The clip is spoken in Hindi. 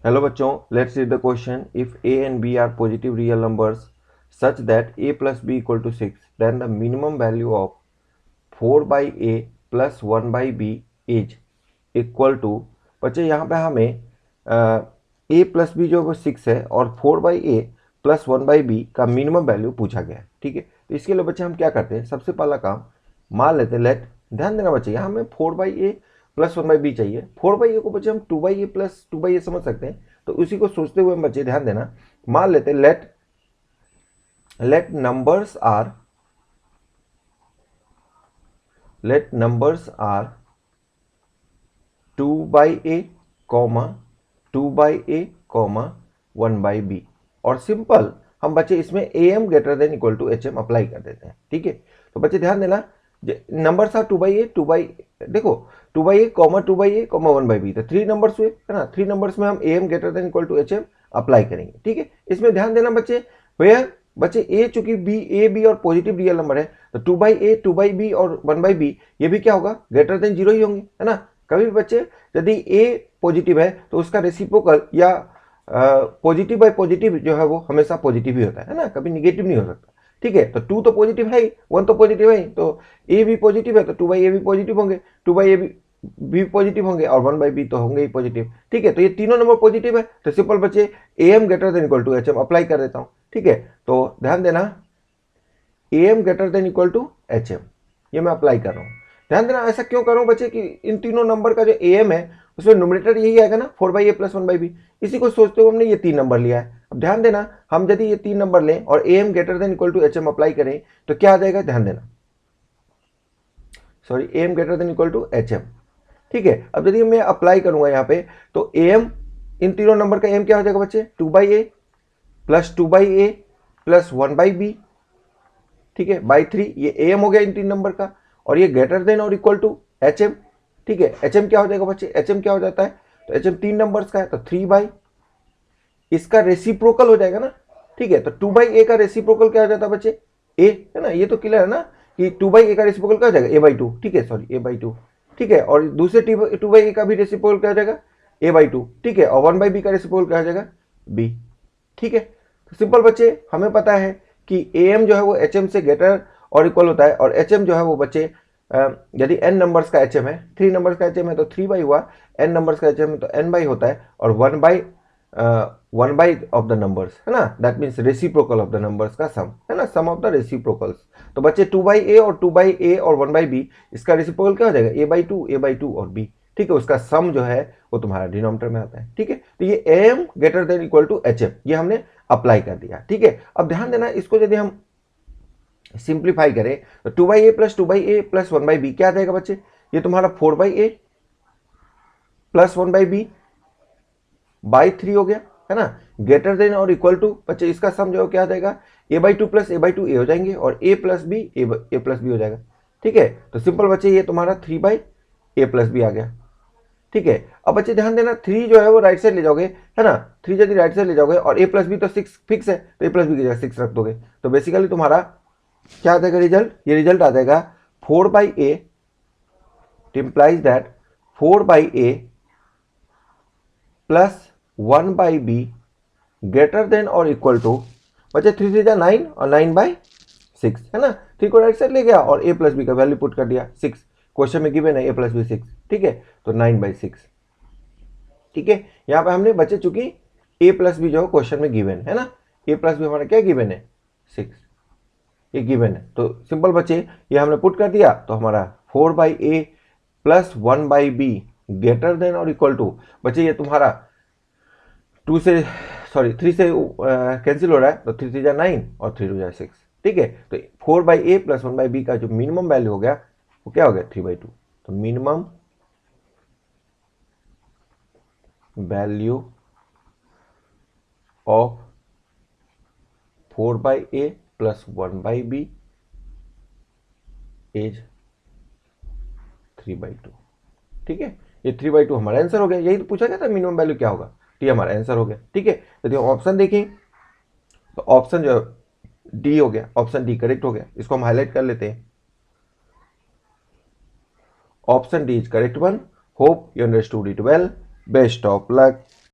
हेलो बच्चों, let's read the question. If a and b are positive real numbers such that a plus b equal to 6, then the minimum value of 4 by a plus 1 by b is equal to. बच्चे यहाँ पे हमें a प्लस बी जो 6 है और 4 by a plus 1 by b का मिनिमम वैल्यू पूछा गया है. ठीक है, तो इसके लिए बच्चे हम क्या करते हैं, सबसे पहला काम मान लेते हैं. लेट, ध्यान देना बच्चे, यहाँ हमें 4 by a plus 1 by b चाहिए. 4 बाई ए को बच्चे हम 2 by a plus 2 by a समझ सकते हैं. तो उसी को सोचते हुए बच्चे ध्यान देना, मान लेते हैं let numbers are 2 by a comma 2 by a comma 1 by b. और सिंपल हम बच्चे इसमें A M greater than equal to H M apply कर देते हैं. ठीक है, तो बच्चे ध्यान देना, numbers are 2 by a 2 by, देखो 2 by a comma 2 by a comma 1 by b, तो 3 नंबर्स हुए है ना. 3 नंबर्स में हम A M greater than equal to H M apply करेंगे. ठीक है, इसमें ध्यान देना बच्चे, भैया बच्चे ए चूंकि ए बी और पॉजिटिव रियल नंबर है, तो 2 बाई ए 2 बाई बी और 1 बाई बी ये भी क्या होगा, ग्रेटर देन 0 ही होंगे, है ना. कभी भी बच्चे यदि ए पॉजिटिव है तो उसका रेसिप्रोकल या पॉजिटिव बाई पॉजिटिव जो है वो हमेशा पॉजिटिव ही होता है ना, कभी निगेटिव नहीं हो सकता. ठीक है, तो 2 तो पॉजिटिव है ही, 1 तो पॉजिटिव है ही, तो ए भी पॉजिटिव है तो 2 बाई ए भी पॉजिटिव होंगे, 2 बाई ए भी पॉजिटिव होंगे और 1 बाई बी तो होंगे ही पॉजिटिव. ठीक है, तो ये तीनों नंबर पॉजिटिव है, तो सिंपल बच्चे A M greater than equal to H M apply कर देता हूँ. ठीक है, तो ध्यान देना, A M greater than equal to H M ये मैं अप्लाई कर रहा हूँ. ध्यान देना, ऐसा क्यों कर रहा हूँ बच्चे कि इन तीनों नंबर का जो ए एम है उसमें न्यूमरेटर यही आएगा ना, 4 by a plus 1 by b. इसी को सोचते हुए हमने ये 3 नंबर लिया है. अब ध्यान देना, हम यदि ये 3 नंबर लें और A M greater than equal to H M apply करें तो क्या आ जाएगा, ध्यान देना, sorry, A M greater than equal to H M. ठीक है, अब यदि मैं अप्लाई करूंगा यहाँ पे तो ए एम, इन तीनों नंबर का एम क्या हो जाएगा बच्चे, 2 by a plus 2 by a plus 1 by b. ठीक है, बाई 3, ये ए एम हो गया इन 3 नंबर का, और ये ग्रेटर देन और इक्वल टू एच एम. ठीक है, एच एम क्या हो जाएगा बच्चे, एच एम क्या हो जाता है, तो एच एम 3 नंबर्स का है तो 3 बाई, इसका रेसिप्रोकल हो जाएगा ना. ठीक है, तो 2 बाई ए का रेसिप्रोकल क्या हो जाता है बच्चे, ए, है ना. ये तो क्लियर है ना कि 2 बाई ए का रेसिप्रोकल क्या हो जाएगा, ए बाई 2. ठीक है, सॉरी, ए बाई 2. ठीक है, और दूसरे 2 बाई ए का भी रेसिप्रोकल क्या हो जाएगा, ए बाई 2. ठीक है, और 1 बाई बी का रेसिप्रोकल क्या हो जाएगा, बी. ठीक है, तो सिंपल बच्चे हमें पता है कि ए एम जो है वो एच एम से ग्रेटर और इक्वल होता है, और एच एम जो है वो बच्चे यदि एन नंबर्स का एच एम है, 3 नंबर्स का एच एम है तो 3 बाई हुआ, एन नंबर्स का एच एम है तो एन बाई होता है, और 1 बाई ऑफ द नंबर्स, है ना, that means reciprocal of the numbers का सम, है ना, सम ऑफ द रेसिप्रोकल्स. तो बच्चे 2 बाई ए और 2 बाई ए और 1 बाई बी, इसका रेसिप्रोकल क्या हो जाएगा, ए बाई टू और बी. ठीक है, उसका सम जो है वो तुम्हारा डिनोमिनेटर में आता है. ठीक है, तो ये A M greater than equal to H M ये हमने अप्लाई कर दिया. ठीक है, अब ध्यान देना, इसको यदि हम सिंप्लीफाई करें तो 2 by a plus 2 by a plus 1 by b क्या आ जाएगा बच्चे, ये तुम्हारा 4 by a plus 1 by b by 3 हो गया, है ना. ग्रेटर देन और इक्वल टू बच्चे इसका सम जो क्या आ जाएगा, ए बाई 2 प्लस ए बाई 2 ए हो जाएंगे, और a plus b a plus b हो जाएगा. ठीक है, तो सिंपल बच्चे ये तुम्हारा 3 बाई ए प्लस बी आ गया. ठीक है, अब बच्चे ध्यान देना, 3 जो है वो राइट साइड ले जाओगे, है ना. 3 यदि राइट साइड ले जाओगे और ए प्लस बी तो 6 फिक्स है, तो ए प्लस बी की जगह 6 रख दोगे, तो बेसिकली तुम्हारा क्या आ जाएगा रिजल्ट, ये रिजल्ट आ जाएगा 4 by A, it implies that 4 by a plus 1 by be greater than और इक्वल टू, बच्चे 3 से 9 और 9 बाई 6, है ना. 3 को राइट साइड ले गया और ए प्लस बी का वैल्यू पुट कर दिया 6, क्वेश्चन में गिवन है ए प्लस बी 6. ठीक है, तो 9 बाई 6. ठीक है, यहाँ पे हमने बच्चे चूंकि ए प्लस बी जो क्वेश्चन में गिवन है ना, ए प्लस बी हमारा क्या गिवन है, 6, ये गिवन है. तो सिंपल बच्चे ये हमने पुट कर दिया, तो हमारा 4 by a plus 1 by be greater than और इक्वल टू, बच्चे ये तुम्हारा 2 से, सॉरी 3 से कैंसिल हो रहा है, तो 3 से 9 और 3 हो जाए 6. ठीक है, तो 4 by a plus 1 by b का जो मिनिमम वैल्यू हो गया वो क्या हो गया, 3 बाई 2. तो minimum value of 4 by a plus 1 by b is 3 by 2. ठीक है, ये 3 बाई 2 हमारा आंसर हो गया. यही तो पूछा गया था मिनिमम वैल्यू क्या होगा, तो ये हमारा आंसर हो गया. ठीक है, यदि हम ऑप्शन देखें तो ऑप्शन जो डी हो गया, ऑप्शन डी करेक्ट हो गया. इसको हम हाईलाइट कर लेते हैं, option D is correct one. Hope you understood it well. Best of luck.